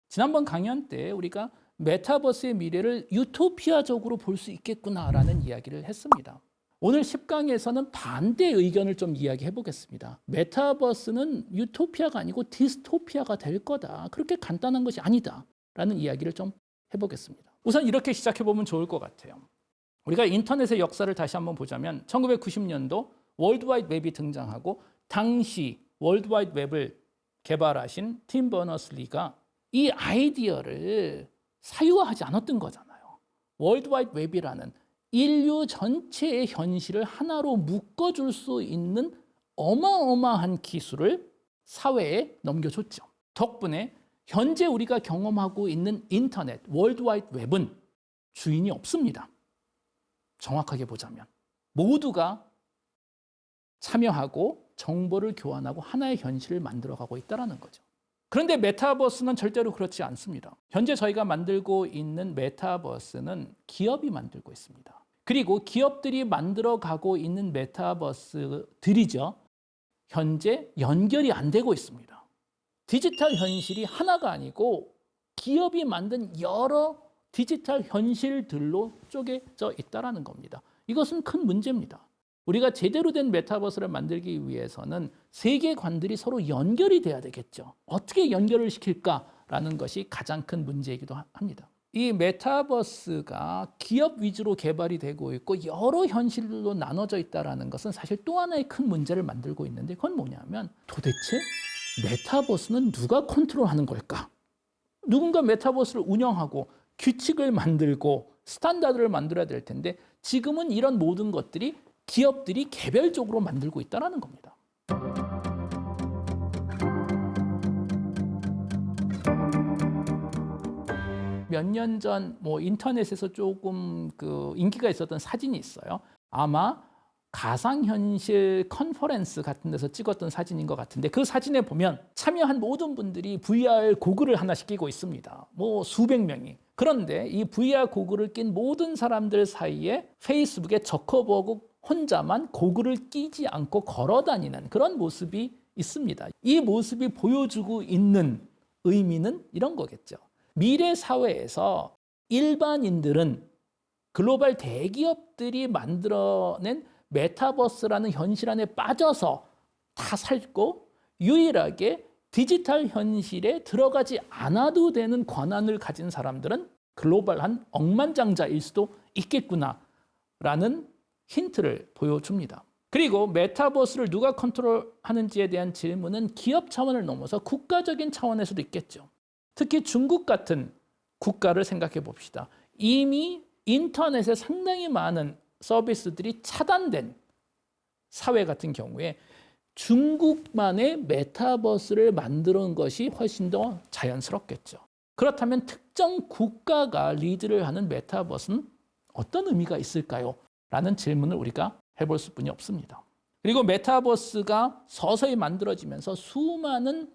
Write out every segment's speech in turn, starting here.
지난번 강연 때 우리가 메타버스의 미래를 유토피아적으로 볼 수 있겠구나라는 이야기를 했습니다. 오늘 10강에서는 반대 의견을 좀 이야기해 보겠습니다. 메타버스는 유토피아가 아니고 디스토피아가 될 거다. 그렇게 간단한 것이 아니다. 라는 이야기를 좀 해보겠습니다. 우선 이렇게 시작해 보면 좋을 것 같아요. 우리가 인터넷의 역사를 다시 한번 보자면 1990년도 월드와이드 웹이 등장하고 당시 월드와이드 웹을 개발하신 팀 버너스리가 이 아이디어를 사유화하지 않았던 거잖아요. 월드와이드 웹이라는 인류 전체의 현실을 하나로 묶어줄 수 있는 어마어마한 기술을 사회에 넘겨줬죠. 덕분에 현재 우리가 경험하고 있는 인터넷, 월드와이드 웹은 주인이 없습니다. 정확하게 보자면 모두가 참여하고 정보를 교환하고 하나의 현실을 만들어가고 있다는 거죠. 그런데 메타버스는 절대로 그렇지 않습니다. 현재 저희가 만들고 있는 메타버스는 기업이 만들고 있습니다. 그리고 기업들이 만들어가고 있는 메타버스들이죠. 현재 연결이 안 되고 있습니다. 디지털 현실이 하나가 아니고 기업이 만든 여러 디지털 현실들로 쪼개져 있다는 겁니다. 이것은 큰 문제입니다. 우리가 제대로 된 메타버스를 만들기 위해서는 세계관들이 서로 연결이 돼야 되겠죠. 어떻게 연결을 시킬까라는 것이 가장 큰 문제이기도 합니다. 이 메타버스가 기업 위주로 개발이 되고 있고 여러 현실로 나눠져 있다는 것은 사실 또 하나의 큰 문제를 만들고 있는데 그건 뭐냐면 도대체 메타버스는 누가 컨트롤하는 걸까? 누군가 메타버스를 운영하고 규칙을 만들고 스탠다드를 만들어야 될 텐데 지금은 이런 모든 것들이 기업들이 개별적으로 만들고 있다는 겁니다. 몇 년 전 인터넷에서 조금 인기가 있었던 사진이 있어요. 아마 가상현실 컨퍼런스 같은 데서 찍었던 사진인 것 같은데 그 사진에 보면 참여한 모든 분들이 VR 고글을 하나씩 끼고 있습니다. 수백 명이. 그런데 이 VR 고글을 낀 모든 사람들 사이에 페이스북에 저커버그 혼자만 고글을 끼지 않고 걸어다니는 그런 모습이 있습니다. 이 모습이 보여주고 있는 의미는 이런 거겠죠. 미래 사회에서 일반인들은 글로벌 대기업들이 만들어낸 메타버스라는 현실 안에 빠져서 다 살고 유일하게 디지털 현실에 들어가지 않아도 되는 권한을 가진 사람들은 글로벌한 억만장자일 수도 있겠구나라는 힌트를 보여줍니다. 그리고 메타버스를 누가 컨트롤하는지에 대한 질문은 기업 차원을 넘어서 국가적인 차원에서도 있겠죠. 특히 중국 같은 국가를 생각해 봅시다. 이미 인터넷에 상당히 많은 서비스들이 차단된 사회 같은 경우에 중국만의 메타버스를 만드는 것이 훨씬 더 자연스럽겠죠. 그렇다면 특정 국가가 리드를 하는 메타버스는 어떤 의미가 있을까요? 라는 질문을 우리가 해볼 수뿐이 없습니다. 그리고 메타버스가 서서히 만들어지면서 수많은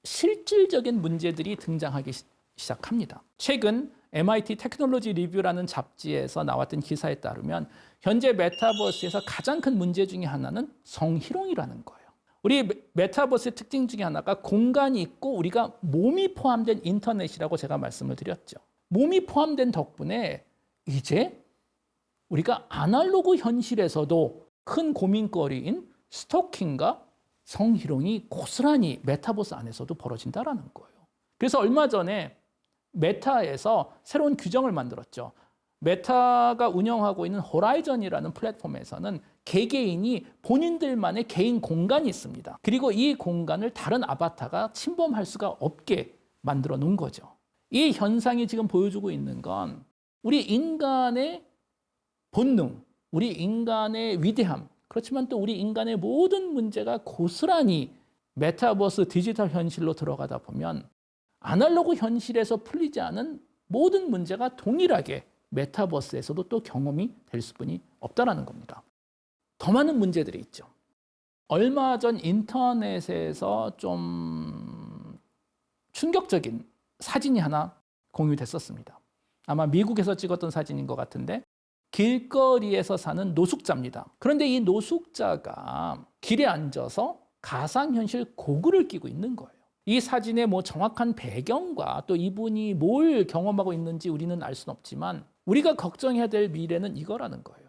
실질적인 문제들이 등장하기 시작합니다. 최근 MIT 테크놀로지 리뷰라는 잡지에서 나왔던 기사에 따르면 현재 메타버스에서 가장 큰 문제 중에 하나는 성희롱이라는 거예요. 우리 메타버스의 특징 중에 하나가 공간이 있고 우리가 몸이 포함된 인터넷이라고 제가 말씀을 드렸죠. 몸이 포함된 덕분에 이제 우리가 아날로그 현실에서도 큰 고민거리인 스토킹과 성희롱이 고스란히 메타버스 안에서도 벌어진다는 거예요. 그래서 얼마 전에 메타에서 새로운 규정을 만들었죠. 메타가 운영하고 있는 호라이즌이라는 플랫폼에서는 개개인이 본인들만의 개인 공간이 있습니다. 그리고 이 공간을 다른 아바타가 침범할 수가 없게 만들어 놓은 거죠. 이 현상이 지금 보여주고 있는 건 우리 인간의 본능, 우리 인간의 위대함, 그렇지만 또 우리 인간의 모든 문제가 고스란히 메타버스 디지털 현실로 들어가다 보면 아날로그 현실에서 풀리지 않은 모든 문제가 동일하게 메타버스에서도 또 경험이 될 수뿐이 없다는 겁니다. 더 많은 문제들이 있죠. 얼마 전 인터넷에서 좀 충격적인 사진이 하나 공유됐었습니다. 아마 미국에서 찍었던 사진인 것 같은데 길거리에서 사는 노숙자입니다. 그런데 이 노숙자가 길에 앉아서 가상현실 고글을 끼고 있는 거예요. 이 사진의 뭐 정확한 배경과 또 이분이 뭘 경험하고 있는지 우리는 알 수는 없지만 우리가 걱정해야 될 미래는 이거라는 거예요.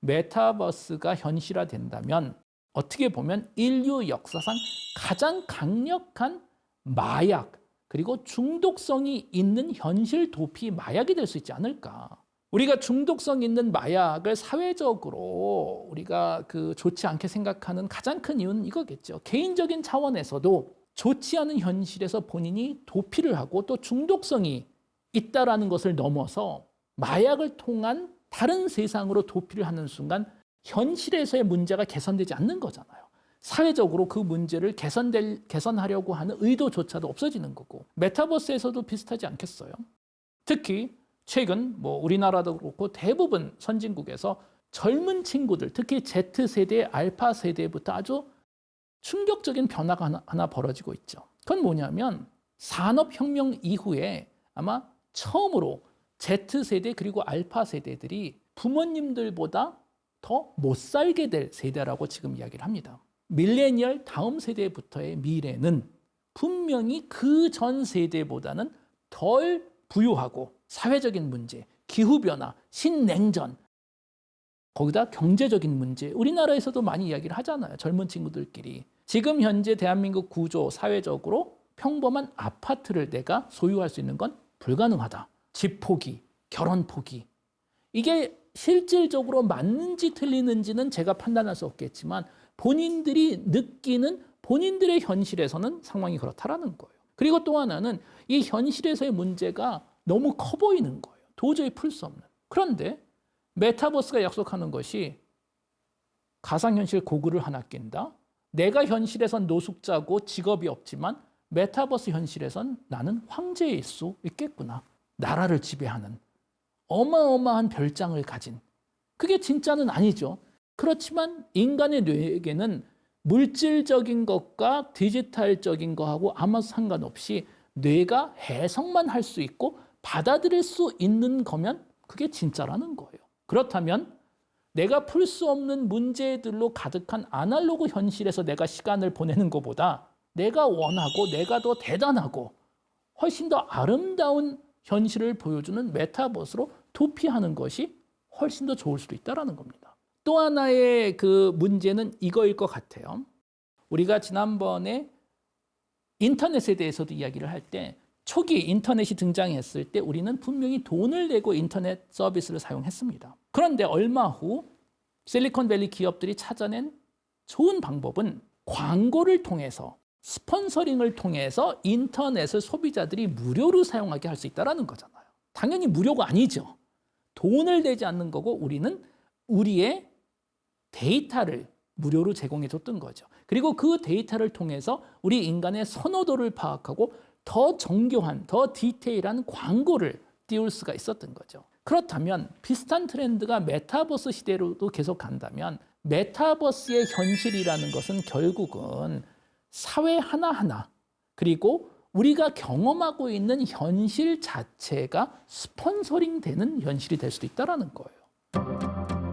메타버스가 현실화된다면 어떻게 보면 인류 역사상 가장 강력한 마약 그리고 중독성이 있는 현실 도피 마약이 될 수 있지 않을까. 우리가 중독성 있는 마약을 사회적으로 우리가 좋지 않게 생각하는 가장 큰 이유는 이거겠죠. 개인적인 차원에서도 좋지 않은 현실에서 본인이 도피를 하고 또 중독성이 있다라는 것을 넘어서 마약을 통한 다른 세상으로 도피를 하는 순간 현실에서의 문제가 개선되지 않는 거잖아요. 사회적으로 그 문제를 개선하려고 하는 의도조차도 없어지는 거고 메타버스에서도 비슷하지 않겠어요? 특히 최근 우리나라도 그렇고 대부분 선진국에서 젊은 친구들, 특히 Z세대, 알파세대부터 아주 충격적인 변화가 하나 벌어지고 있죠. 그건 뭐냐면 산업혁명 이후에 아마 처음으로 Z세대 그리고 알파세대들이 부모님들보다 더 못 살게 될 세대라고 지금 이야기를 합니다. 밀레니얼 다음 세대부터의 미래는 분명히 그 전 세대보다는 덜 부유하고 사회적인 문제, 기후변화, 신냉전, 거기다 경제적인 문제, 우리나라에서도 많이 이야기를 하잖아요. 젊은 친구들끼리. 지금 현재 대한민국 구조, 사회적으로 평범한 아파트를 내가 소유할 수 있는 건 불가능하다. 집 포기, 결혼 포기. 이게 실질적으로 맞는지 틀리는지는 제가 판단할 수 없겠지만 본인들이 느끼는 본인들의 현실에서는 상황이 그렇다라는 거예요. 그리고 또 하나는 이 현실에서의 문제가 너무 커 보이는 거예요. 도저히 풀 수 없는. 그런데 메타버스가 약속하는 것이 가상현실 고글을 하나 낀다. 내가 현실에선 노숙자고 직업이 없지만 메타버스 현실에선 나는 황제일 수 있겠구나. 나라를 지배하는 어마어마한 별장을 가진. 그게 진짜는 아니죠. 그렇지만 인간의 뇌에게는 물질적인 것과 디지털적인 거하고 아무 상관없이 뇌가 해석만 할 수 있고 받아들일 수 있는 거면 그게 진짜라는 거예요. 그렇다면 내가 풀 수 없는 문제들로 가득한 아날로그 현실에서 내가 시간을 보내는 것보다 내가 원하고 내가 더 대단하고 훨씬 더 아름다운 현실을 보여주는 메타버스로 도피하는 것이 훨씬 더 좋을 수도 있다는 겁니다. 또 하나의 문제는 이거일 것 같아요. 우리가 지난번에 인터넷에 대해서도 이야기를 할 때 초기 인터넷이 등장했을 때 우리는 분명히 돈을 내고 인터넷 서비스를 사용했습니다. 그런데 얼마 후 실리콘밸리 기업들이 찾아낸 좋은 방법은 광고를 통해서 스폰서링을 통해서 인터넷을 소비자들이 무료로 사용하게 할 수 있다는 거잖아요. 당연히 무료가 아니죠. 돈을 내지 않는 거고 우리는 우리의 데이터를 무료로 제공해 줬던 거죠. 그리고 그 데이터를 통해서 우리 인간의 선호도를 파악하고 더 정교한, 더 디테일한 광고를 띄울 수가 있었던 거죠. 그렇다면 비슷한 트렌드가 메타버스 시대로도 계속 간다면 메타버스의 현실이라는 것은 결국은 사회 하나하나 그리고 우리가 경험하고 있는 현실 자체가 스폰서링 되는 현실이 될 수도 있다는 거예요.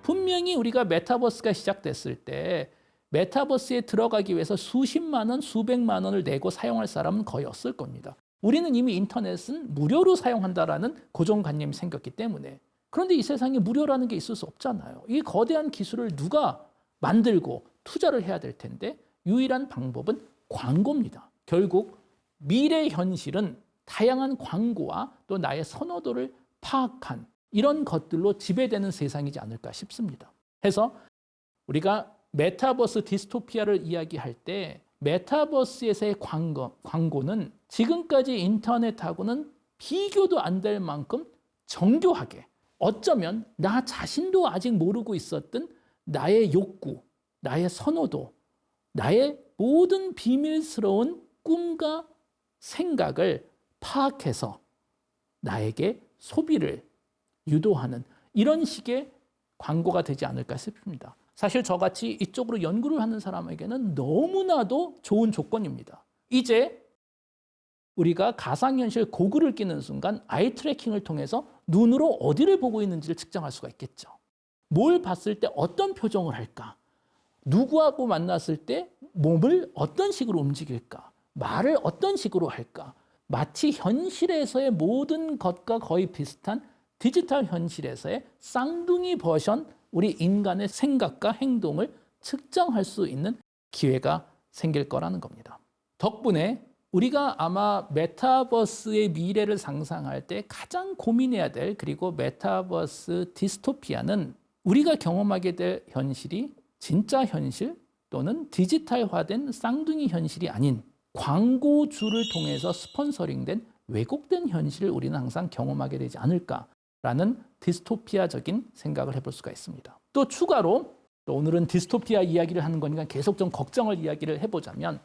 분명히 우리가 메타버스가 시작됐을 때 메타버스에 들어가기 위해서 수십만 원, 수백만 원을 내고 사용할 사람은 거의 없을 겁니다. 우리는 이미 인터넷은 무료로 사용한다라는 고정관념이 생겼기 때문에. 그런데 이 세상에 무료라는 게 있을 수 없잖아요. 이 거대한 기술을 누가 만들고 투자를 해야 될 텐데 유일한 방법은 광고입니다. 결국 미래 현실은 다양한 광고와 또 나의 선호도를 파악한 이런 것들로 지배되는 세상이지 않을까 싶습니다. 해서 우리가 메타버스 디스토피아를 이야기할 때 메타버스에서의 광고는 지금까지 인터넷하고는 비교도 안 될 만큼 정교하게 어쩌면 나 자신도 아직 모르고 있었던 나의 욕구, 나의 선호도, 나의 모든 비밀스러운 꿈과 생각을 파악해서 나에게 소비를 유도하는 이런 식의 광고가 되지 않을까 싶습니다. 사실 저같이 이쪽으로 연구를 하는 사람에게는 너무나도 좋은 조건입니다. 이제 우리가 가상현실 고글을 끼는 순간 아이 트래킹을 통해서 눈으로 어디를 보고 있는지를 측정할 수가 있겠죠. 뭘 봤을 때 어떤 표정을 할까? 누구하고 만났을 때 몸을 어떤 식으로 움직일까? 말을 어떤 식으로 할까? 마치 현실에서의 모든 것과 거의 비슷한 디지털 현실에서의 쌍둥이 버전 우리 인간의 생각과 행동을 측정할 수 있는 기회가 생길 거라는 겁니다. 덕분에 우리가 아마 메타버스의 미래를 상상할 때 가장 고민해야 될, 그리고 메타버스 디스토피아는 우리가 경험하게 될 현실이 진짜 현실 또는 디지털화된 쌍둥이 현실이 아닌 광고주를 통해서 스폰서링된 왜곡된 현실을 우리는 항상 경험하게 되지 않을까라는 디스토피아적인 생각을 해볼 수가 있습니다. 또 추가로, 또 오늘은 디스토피아 이야기를 하는 거니까 계속 좀 걱정을 이야기를 해보자면,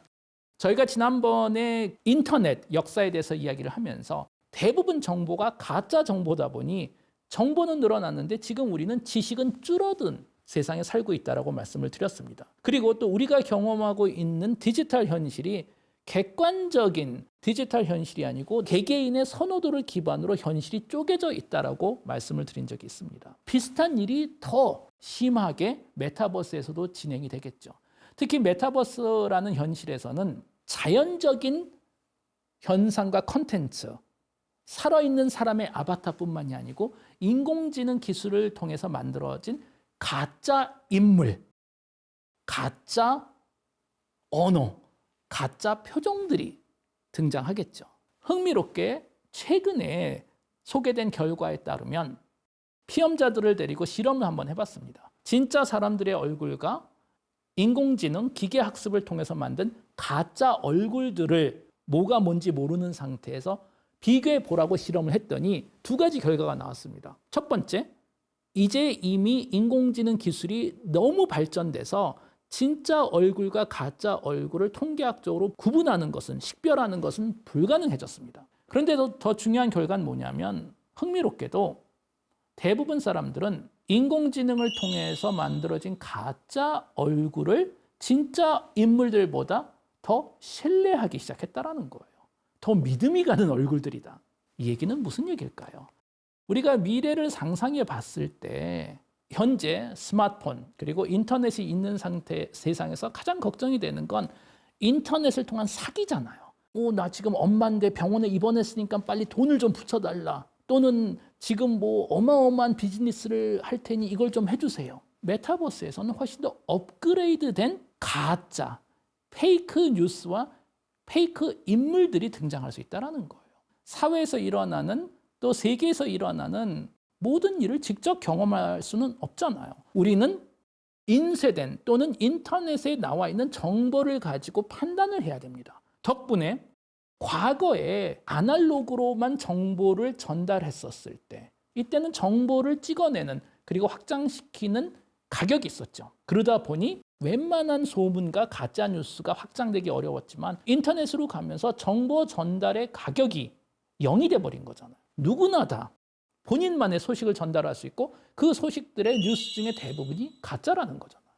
저희가 지난번에 인터넷 역사에 대해서 이야기를 하면서 대부분 정보가 가짜 정보다 보니 정보는 늘어났는데 지금 우리는 지식은 줄어든 세상에 살고 있다고 말씀을 드렸습니다. 그리고 또 우리가 경험하고 있는 디지털 현실이 객관적인 디지털 현실이 아니고 개개인의 선호도를 기반으로 현실이 쪼개져 있다고 말씀을 드린 적이 있습니다. 비슷한 일이 더 심하게 메타버스에서도 진행이 되겠죠. 특히 메타버스라는 현실에서는 자연적인 현상과 컨텐츠, 살아있는 사람의 아바타뿐만이 아니고 인공지능 기술을 통해서 만들어진 가짜 인물, 가짜 언어, 가짜 표정들이 등장하겠죠. 흥미롭게 최근에 소개된 결과에 따르면 피험자들을 데리고 실험을 한번 해봤습니다. 진짜 사람들의 얼굴과 인공지능 기계학습을 통해서 만든 가짜 얼굴들을 뭐가 뭔지 모르는 상태에서 비교해 보라고 실험을 했더니 두 가지 결과가 나왔습니다. 첫 번째, 이제 이미 인공지능 기술이 너무 발전돼서 진짜 얼굴과 가짜 얼굴을 통계학적으로 구분하는 것은, 식별하는 것은 불가능해졌습니다. 그런데 더 중요한 결과는 뭐냐면, 흥미롭게도 대부분 사람들은 인공지능을 통해서 만들어진 가짜 얼굴을 진짜 인물들보다 더 신뢰하기 시작했다는 거예요. 더 믿음이 가는 얼굴들이다. 이 얘기는 무슨 얘기일까요? 우리가 미래를 상상해 봤을 때 현재 스마트폰 그리고 인터넷이 있는 상태 세상에서 가장 걱정이 되는 건 인터넷을 통한 사기잖아요. 나 지금 엄마인데 병원에 입원했으니까 빨리 돈을 좀 붙여달라. 또는 지금 뭐 어마어마한 비즈니스를 할 테니 이걸 좀 해주세요. 메타버스에서는 훨씬 더 업그레이드된 가짜, 페이크 뉴스와 페이크 인물들이 등장할 수 있다는 거예요. 사회에서 일어나는, 또 세계에서 일어나는 모든 일을 직접 경험할 수는 없잖아요. 우리는 인쇄된 또는 인터넷에 나와 있는 정보를 가지고 판단을 해야 됩니다. 덕분에 과거에 아날로그로만 정보를 전달했었을 때, 이때는 정보를 찍어내는 그리고 확장시키는 가격이 있었죠. 그러다 보니 웬만한 소문과 가짜뉴스가 확장되기 어려웠지만 인터넷으로 가면서 정보 전달의 가격이 0이 돼버린 거잖아요. 누구나 다 본인만의 소식을 전달할 수 있고 그 소식들의 뉴스 중에 대부분이 가짜라는 거잖아요.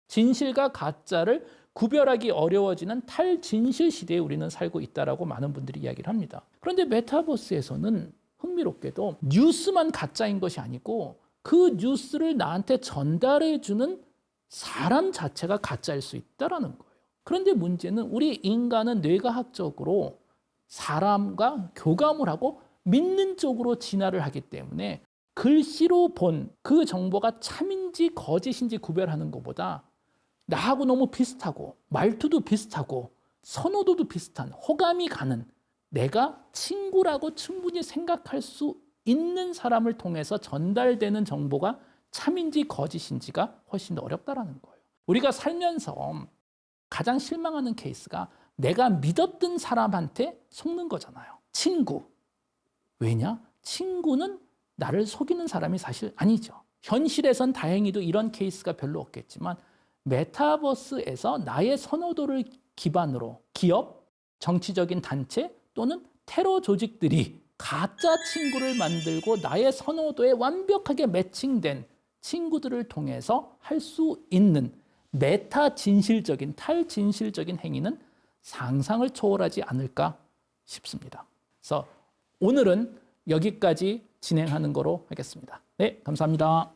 진실과 가짜를 구별하기 어려워지는 탈진실 시대에 우리는 살고 있다라고 많은 분들이 이야기를 합니다. 그런데 메타버스에서는 흥미롭게도 뉴스만 가짜인 것이 아니고 그 뉴스를 나한테 전달해주는 사람 자체가 가짜일 수 있다는 거예요. 그런데 문제는 우리 인간은 뇌과학적으로 사람과 교감을 하고 믿는 쪽으로 진화를 하기 때문에 글씨로 본 그 정보가 참인지 거짓인지 구별하는 것보다 나하고 너무 비슷하고 말투도 비슷하고 선호도도 비슷한, 호감이 가는, 내가 친구라고 충분히 생각할 수 있는 사람을 통해서 전달되는 정보가 참인지 거짓인지가 훨씬 더 어렵다는 거예요. 우리가 살면서 가장 실망하는 케이스가 내가 믿었던 사람한테 속는 거잖아요. 친구. 왜냐? 친구는 나를 속이는 사람이 사실 아니죠. 현실에선 다행히도 이런 케이스가 별로 없겠지만 메타버스에서 나의 선호도를 기반으로 기업, 정치적인 단체 또는 테러 조직들이 가짜 친구를 만들고 나의 선호도에 완벽하게 매칭된 친구들을 통해서 할 수 있는 메타 진실적인, 탈진실적인 행위는 상상을 초월하지 않을까 싶습니다. 그래서 오늘은 여기까지 진행하는 거로 하겠습니다. 네, 감사합니다.